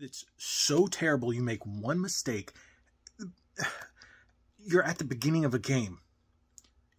It's so terrible. You make one mistake. You're at the beginning of a game.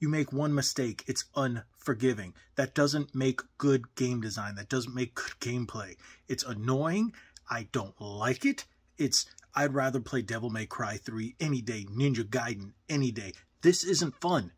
You make one mistake. It's unforgiving. That doesn't make good game design. That doesn't make good gameplay. It's annoying. I don't like it. I'd rather play Devil May Cry 3 any day. Ninja Gaiden any day. This isn't fun.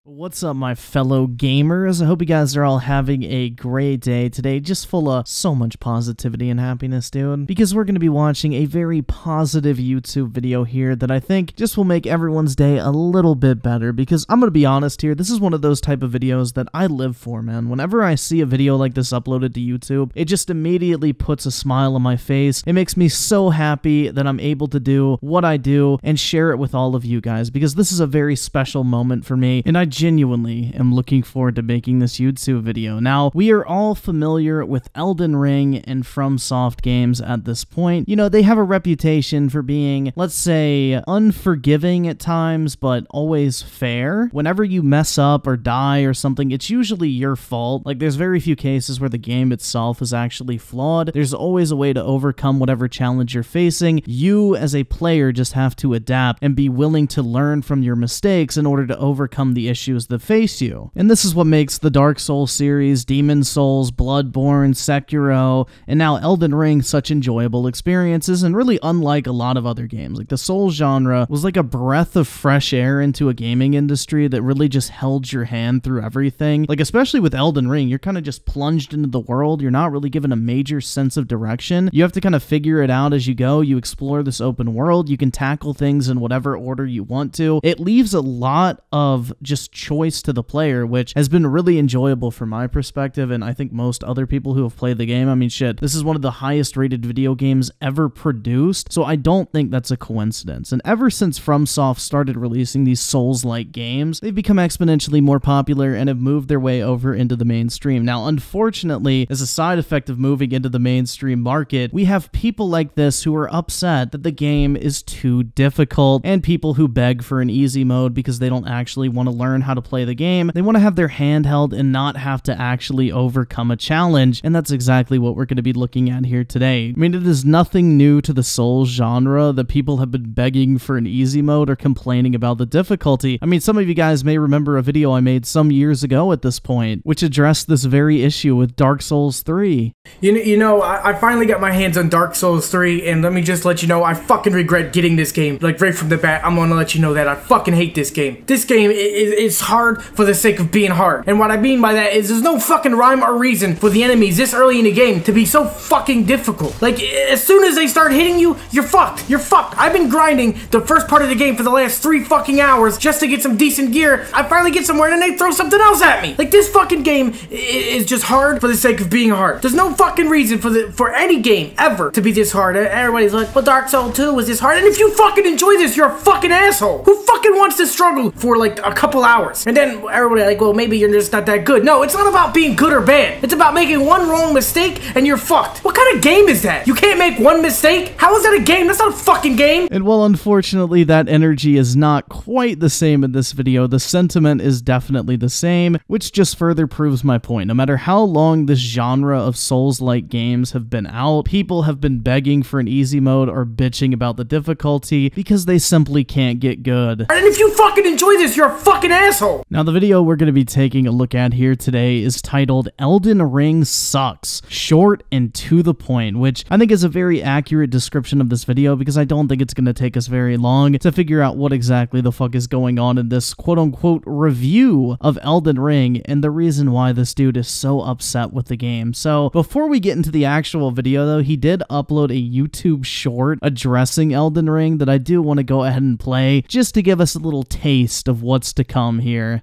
What's up, my fellow gamers? I hope you guys are all having a great day today, just full of so much positivity and happiness, dude. Because we're going to be watching a very positive YouTube video here that I think just will make everyone's day a little bit better. Because I'm going to be honest here, this is one of those type of videos that I live for, man. Whenever I see a video like this uploaded to YouTube, it just immediately puts a smile on my face. It makes me so happy that I'm able to do what I do and share it with all of you guys, because this is a very special moment for me, and I genuinely am looking forward to making this YouTube video. Now, we are all familiar with Elden Ring and FromSoft games at this point. You know, they have a reputation for being, let's say, unforgiving at times, but always fair. Whenever you mess up or die or something, it's usually your fault. Like, there's very few cases where the game itself is actually flawed. There's always a way to overcome whatever challenge you're facing. You, as a player, just have to adapt and be willing to learn from your mistakes in order to overcome the issues that face you. And this is what makes the Dark Souls series, Demon Souls, Bloodborne, Sekiro, and now Elden Ring such enjoyable experiences, and really unlike a lot of other games. Like, the Souls genre was like a breath of fresh air into a gaming industry that really just held your hand through everything. Like, especially with Elden Ring, you're kind of just plunged into the world. You're not really given a major sense of direction. You have to kind of figure it out as you go. You explore this open world. You can tackle things in whatever order you want to. It leaves a lot of just choice to the player, which has been really enjoyable from my perspective, and I think most other people who have played the game. I mean, shit, this is one of the highest rated video games ever produced, so I don't think that's a coincidence. And ever since FromSoft started releasing these Souls-like games, they've become exponentially more popular and have moved their way over into the mainstream. Now, unfortunately, as a side effect of moving into the mainstream market, we have people like this who are upset that the game is too difficult, and people who beg for an easy mode because they don't actually want to learn how to play the game. They want to have their hand held and not have to actually overcome a challenge, and that's exactly what we're going to be looking at here today. I mean, it is nothing new to the Souls genre that people have been begging for an easy mode or complaining about the difficulty. I mean, some of you guys may remember a video I made some years ago at this point, which addressed this very issue with Dark Souls 3. You know, I finally got my hands on Dark Souls 3, and let me just let you know, I fucking regret getting this game. Like, right from the bat, I'm gonna let you know that I fucking hate this game. This game is hard for the sake of being hard. And what I mean by that is there's no fucking rhyme or reason for the enemies this early in the game to be so fucking difficult. Like, as soon as they start hitting you, you're fucked. You're fucked. I've been grinding the first part of the game for the last 3 fucking hours just to get some decent gear. I finally get somewhere and then they throw something else at me. Like, this fucking game is just hard for the sake of being hard. There's no fucking reason for any game ever to be this hard. Everybody's like, well, Dark Souls 2 was this hard. And if you fucking enjoy this, you're a fucking asshole. Who fucking wants to struggle for like a couple hours? And then everybody like, well, maybe you're just not that good. No, it's not about being good or bad. It's about making one wrong mistake and you're fucked. What kind of game is that? You can't make one mistake? How is that a game? That's not a fucking game. And while unfortunately that energy is not quite the same in this video, the sentiment is definitely the same, which just further proves my point. No matter how long this genre of Souls-like games have been out, people have been begging for an easy mode or bitching about the difficulty because they simply can't get good. And if you fucking enjoy this, you're a fucking asshole. Now, the video we're going to be taking a look at here today is titled Elden Ring Sucks, short and to the point, which I think is a very accurate description of this video because I don't think it's going to take us very long to figure out what exactly the fuck is going on in this quote-unquote review of Elden Ring and the reason why this dude is so upset with the game. So, before we get into the actual video though, he did upload a YouTube short addressing Elden Ring that I do want to go ahead and play just to give us a little taste of what's to come here.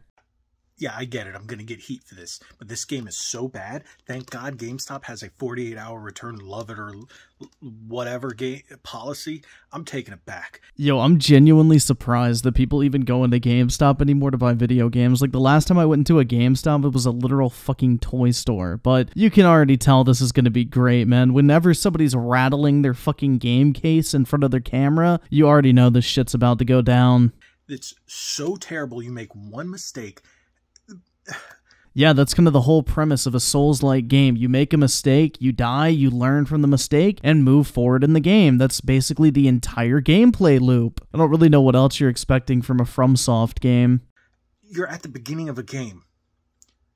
Yeah, I get it. I'm going to get heat for this. But this game is so bad. Thank God GameStop has a 48-hour return, love it or whatever policy. I'm taking it back. Yo, I'm genuinely surprised that people even go into GameStop anymore to buy video games. Like, the last time I went into a GameStop, it was a literal fucking toy store. But you can already tell this is going to be great, man. Whenever somebody's rattling their fucking game case in front of their camera, you already know this shit's about to go down. It's so terrible. You make one mistake. Yeah, that's kind of the whole premise of a Souls-like game. You make a mistake, you die, you learn from the mistake, and move forward in the game. That's basically the entire gameplay loop. I don't really know what else you're expecting from a FromSoft game. You're at the beginning of a game.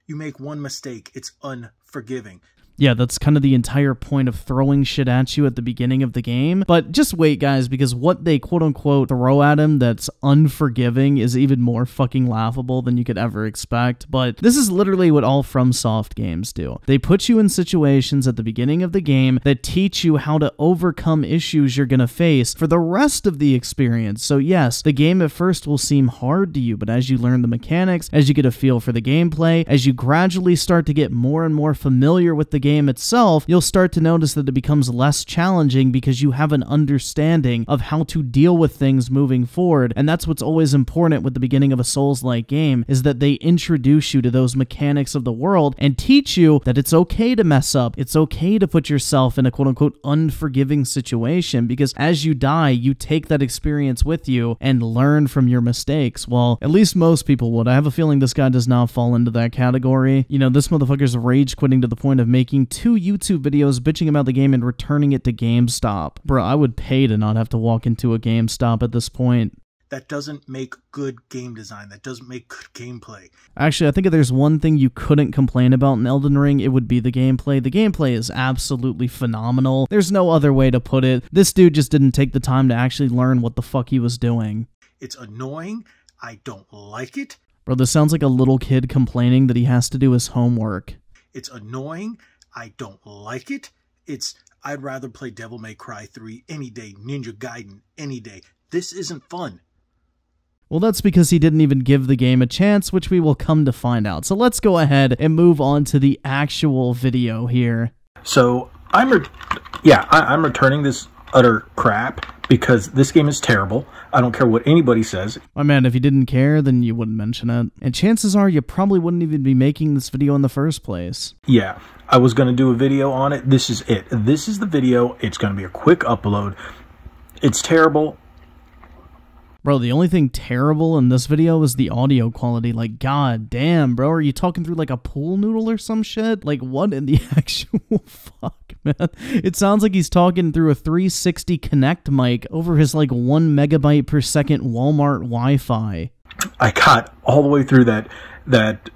You make one mistake, it's unforgiving. Yeah, that's kind of the entire point of throwing shit at you at the beginning of the game. But just wait, guys, because what they quote-unquote throw at him that's unforgiving is even more fucking laughable than you could ever expect. But this is literally what all FromSoft games do. They put you in situations at the beginning of the game that teach you how to overcome issues you're gonna face for the rest of the experience. So yes, the game at first will seem hard to you, but as you learn the mechanics, as you get a feel for the gameplay, as you gradually start to get more and more familiar with the game itself, you'll start to notice that it becomes less challenging because you have an understanding of how to deal with things moving forward. And that's what's always important with the beginning of a Souls-like game, is that they introduce you to those mechanics of the world and teach you that it's okay to mess up. It's okay to put yourself in a quote-unquote unforgiving situation, because as you die, you take that experience with you and learn from your mistakes. Well, at least most people would. I have a feeling this guy does not fall into that category. You know, this motherfucker's rage quitting to the point of making 2 YouTube videos bitching about the game and returning it to GameStop. Bro, I would pay to not have to walk into a GameStop at this point. That doesn't make good game design. That doesn't make good gameplay. Actually, I think if there's one thing you couldn't complain about in Elden Ring, it would be the gameplay. The gameplay is absolutely phenomenal. There's no other way to put it. This dude just didn't take the time to actually learn what the fuck he was doing. It's annoying. I don't like it. Bro, this sounds like a little kid complaining that he has to do his homework. It's annoying. I don't like it. I'd rather play Devil May Cry 3 any day, Ninja Gaiden any day. This isn't fun. Well, that's because he didn't even give the game a chance, which we will come to find out. So let's go ahead and move on to the actual video here. So I'm returning this utter crap because this game is terrible. I don't care what anybody says. My man, if you didn't care, then you wouldn't mention it. And chances are you probably wouldn't even be making this video in the first place. Yeah, I was going to do a video on it. This is it. This is the video. It's going to be a quick upload. It's terrible. Bro, the only thing terrible in this video is the audio quality. Like, god damn, bro. Are you talking through like a pool noodle or some shit? Like, what in the actual fuck, man? It sounds like he's talking through a 360 Connect mic over his like 1 megabyte per second Walmart Wi-Fi. I got all the way through that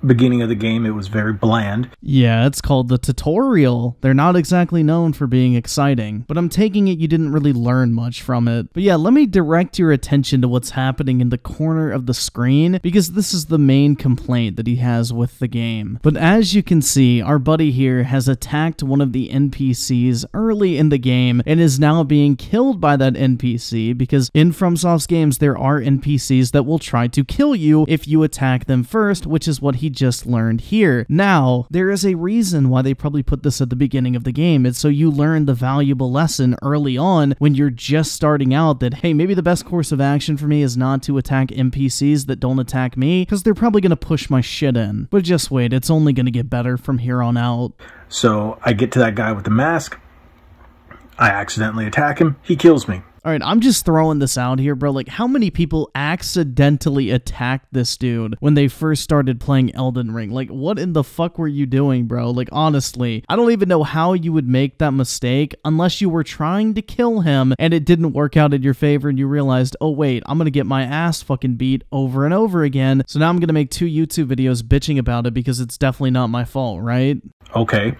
beginning of the game. It was very bland. Yeah, it's called the tutorial. They're not exactly known for being exciting, but I'm taking it you didn't really learn much from it. But yeah, let me direct your attention to what's happening in the corner of the screen, because this is the main complaint that he has with the game. But as you can see, our buddy here has attacked one of the NPCs early in the game and is now being killed by that NPC, because in FromSoft's games there are NPCs that will try to kill you if you attack them first, which is what he just learned here. Now, there is a reason why they probably put this at the beginning of the game. It's so you learn the valuable lesson early on when you're just starting out that, hey, maybe the best course of action for me is not to attack NPCs that don't attack me, because they're probably going to push my shit in. But just wait, it's only going to get better from here on out. So I get to that guy with the mask. I accidentally attack him. He kills me. Alright, I'm just throwing this out here, bro. Like, how many people accidentally attacked this dude when they first started playing Elden Ring? Like, what in the fuck were you doing, bro? Like, honestly, I don't even know how you would make that mistake unless you were trying to kill him and it didn't work out in your favor and you realized, oh wait, I'm gonna get my ass fucking beat over and over again. So now I'm gonna make 2 YouTube videos bitching about it because it's definitely not my fault, right? Okay.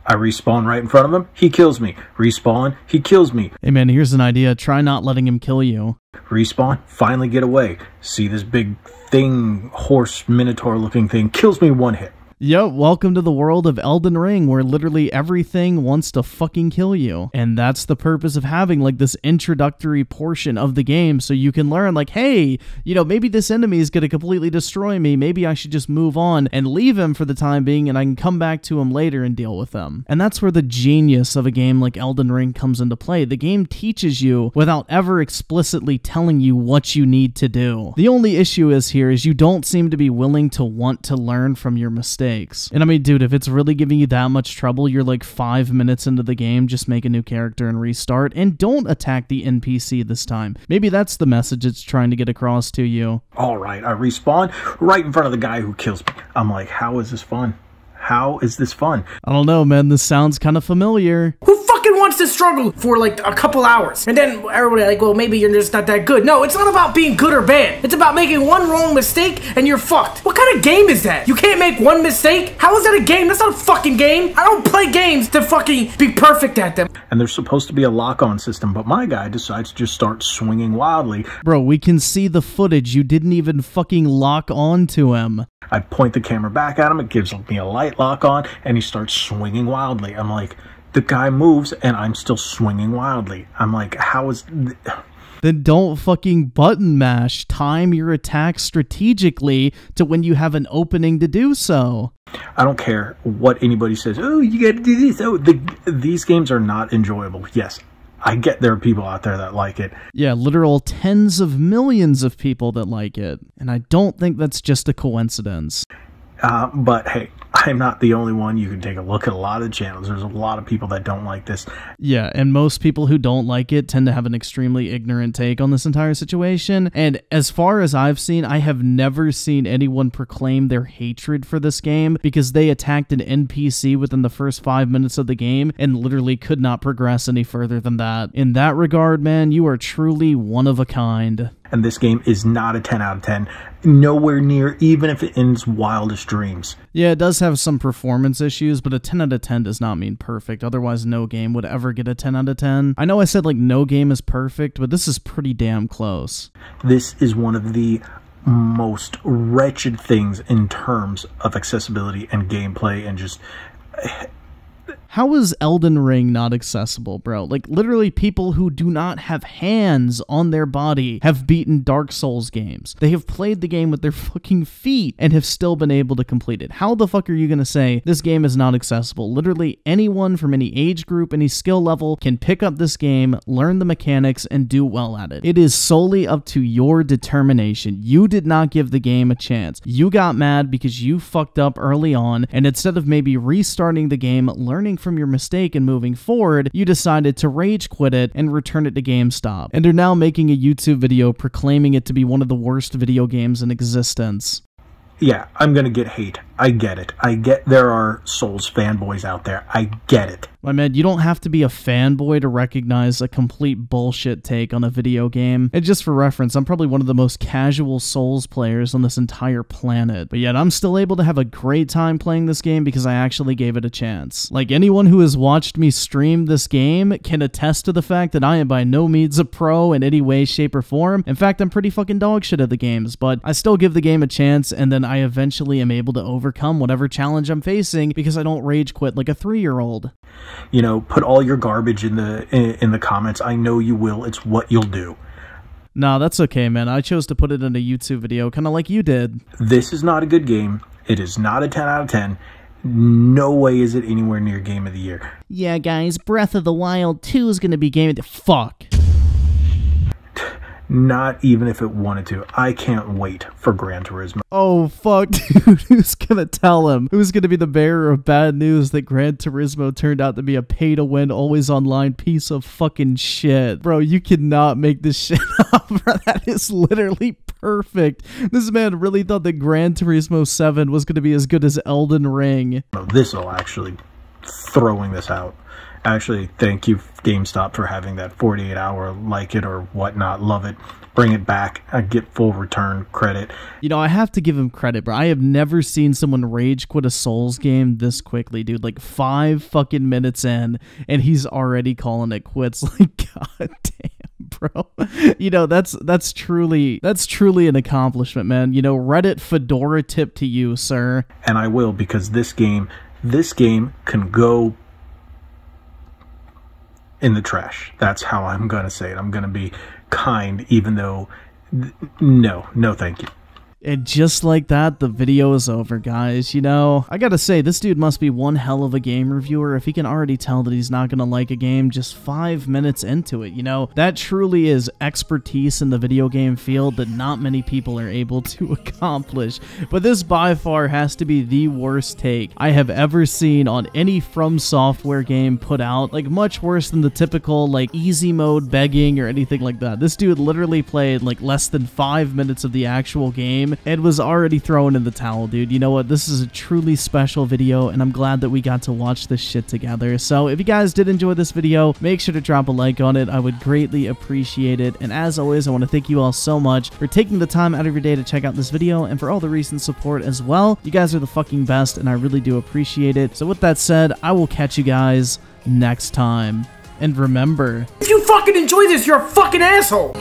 I respawn right in front of him. He kills me. Respawn. He kills me. Hey man, here's an idea. Try not letting him kill you. Respawn. Finally get away. See this big thing, horse minotaur looking thing, kills me 1 hit. Yo, welcome to the world of Elden Ring, where literally everything wants to fucking kill you. And that's the purpose of having, like, this introductory portion of the game, so you can learn, like, hey, you know, maybe this enemy is gonna completely destroy me, maybe I should just move on and leave him for the time being, and I can come back to him later and deal with them. And that's where the genius of a game like Elden Ring comes into play. The game teaches you without ever explicitly telling you what you need to do. The only issue is here is you don't seem to be willing to want to learn from your mistakes. mistakes. And I mean, dude, if it's really giving you that much trouble, you're like 5 minutes into the game, just make a new character and restart, and don't attack the NPC this time. Maybe that's the message it's trying to get across to you. All right, I respawn right in front of the guy who kills me. I'm like, how is this fun? How is this fun? I don't know, man. This sounds kind of familiar. Who fucking wants to struggle for like a couple hours? And then everybody like, well, maybe you're just not that good. No, it's not about being good or bad. It's about making one wrong mistake and you're fucked. What kind of game is that? You can't make one mistake? How is that a game? That's not a fucking game. I don't play games to fucking be perfect at them. And there's supposed to be a lock-on system, but my guy decides to just start swinging wildly. Bro, we can see the footage. You didn't even fucking lock on to him. I point the camera back at him, it gives me a light lock on, and he starts swinging wildly. I'm like, the guy moves, and I'm still swinging wildly. I'm like, how is... Then don't fucking button mash. Time your attack strategically to when you have an opening to do so. I don't care what anybody says. Oh, you gotta do this. Oh, these games are not enjoyable. Yes, I get there are people out there that like it. Yeah, literal tens of millions of people that like it. And I don't think that's just a coincidence. But hey, I'm not the only one. You can take a look at a lot of channels. There's a lot of people that don't like this. Yeah, and most people who don't like it tend to have an extremely ignorant take on this entire situation. And as far as I've seen, I have never seen anyone proclaim their hatred for this game because they attacked an NPC within the first 5 minutes of the game and literally could not progress any further than that. In that regard, man, you are truly one of a kind. And this game is not a 10 out of 10. Nowhere near, even if it ends wildest dreams. Yeah, it does have some performance issues, but a 10 out of 10 does not mean perfect. Otherwise, no game would ever get a 10 out of 10. I know I said, like, no game is perfect, but this is pretty damn close. This is one of the most wretched things in terms of accessibility and gameplay and just... How is Elden Ring not accessible, bro? Like, literally people who do not have hands on their body have beaten Dark Souls games. They have played the game with their fucking feet and have still been able to complete it. How the fuck are you gonna say this game is not accessible? Literally anyone from any age group, any skill level can pick up this game, learn the mechanics, and do well at it. It is solely up to your determination. You did not give the game a chance. You got mad because you fucked up early on, and instead of maybe restarting the game, learning from your mistake and moving forward, you decided to rage quit it and return it to GameStop, and are now making a YouTube video proclaiming it to be one of the worst video games in existence. Yeah, I'm gonna get hate. I get it. I get there are Souls fanboys out there. I get it. My man, you don't have to be a fanboy to recognize a complete bullshit take on a video game. And just for reference, I'm probably one of the most casual Souls players on this entire planet. But yet I'm still able to have a great time playing this game because I actually gave it a chance. Like, anyone who has watched me stream this game can attest to the fact that I am by no means a pro in any way, shape, or form. In fact, I'm pretty fucking dog shit at the games, but I still give the game a chance, and then I eventually am able to overcome whatever challenge I'm facing because I don't rage quit like a 3-year-old. You know, put all your garbage in the comments. I know you will. It's what you'll do. Nah, that's okay, man. I chose to put it in a YouTube video, kind of like you did. This is not a good game. It is not a 10 out of 10. No way is it anywhere near Game of the Year. Yeah, guys, Breath of the Wild 2 is gonna be Game of the... Fuck. Not even if it wanted to. I can't wait for Gran Turismo. Oh, fuck, dude. Who's gonna tell him? Who's gonna be the bearer of bad news that Gran Turismo turned out to be a pay-to-win, always-online piece of fucking shit? Bro, you cannot make this shit up, bro. That is literally perfect. This man really thought that Gran Turismo 7 was gonna be as good as Elden Ring. No, this will actually... throwing this out. Actually, thank you, GameStop, for having that 48-hour like it or whatnot. Love it. Bring it back. I get full return credit. You know, I have to give him credit, bro. I have never seen someone rage quit a Souls game this quickly, dude. Like 5 fucking minutes in, and he's already calling it quits. Like, god damn, bro. You know, that's truly an accomplishment, man. You know, Reddit Fedora tip to you, sir. And I will, because this game can go in the trash. That's how I'm gonna say it. I'm gonna be kind, even though no thank you. And just like that, the video is over, guys. You know, I gotta say, this dude must be one hell of a game reviewer if he can already tell that he's not gonna like a game just 5 minutes into it. You know, that truly is expertise in the video game field that not many people are able to accomplish. But this by far has to be the worst take I have ever seen on any FromSoftware game put out. Like, much worse than the typical, like, easy mode begging or anything like that. This dude literally played, like, less than 5 minutes of the actual game and was already thrown in the towel, dude. You know what? This is a truly special video, and I'm glad that we got to watch this shit together. So if you guys did enjoy this video, make sure to drop a like on it. I would greatly appreciate it. And as always, I want to thank you all so much for taking the time out of your day to check out this video and for all the recent support as well. You guys are the fucking best, and I really do appreciate it. So with that said, I will catch you guys next time. And remember, if you fucking enjoy this, you're a fucking asshole!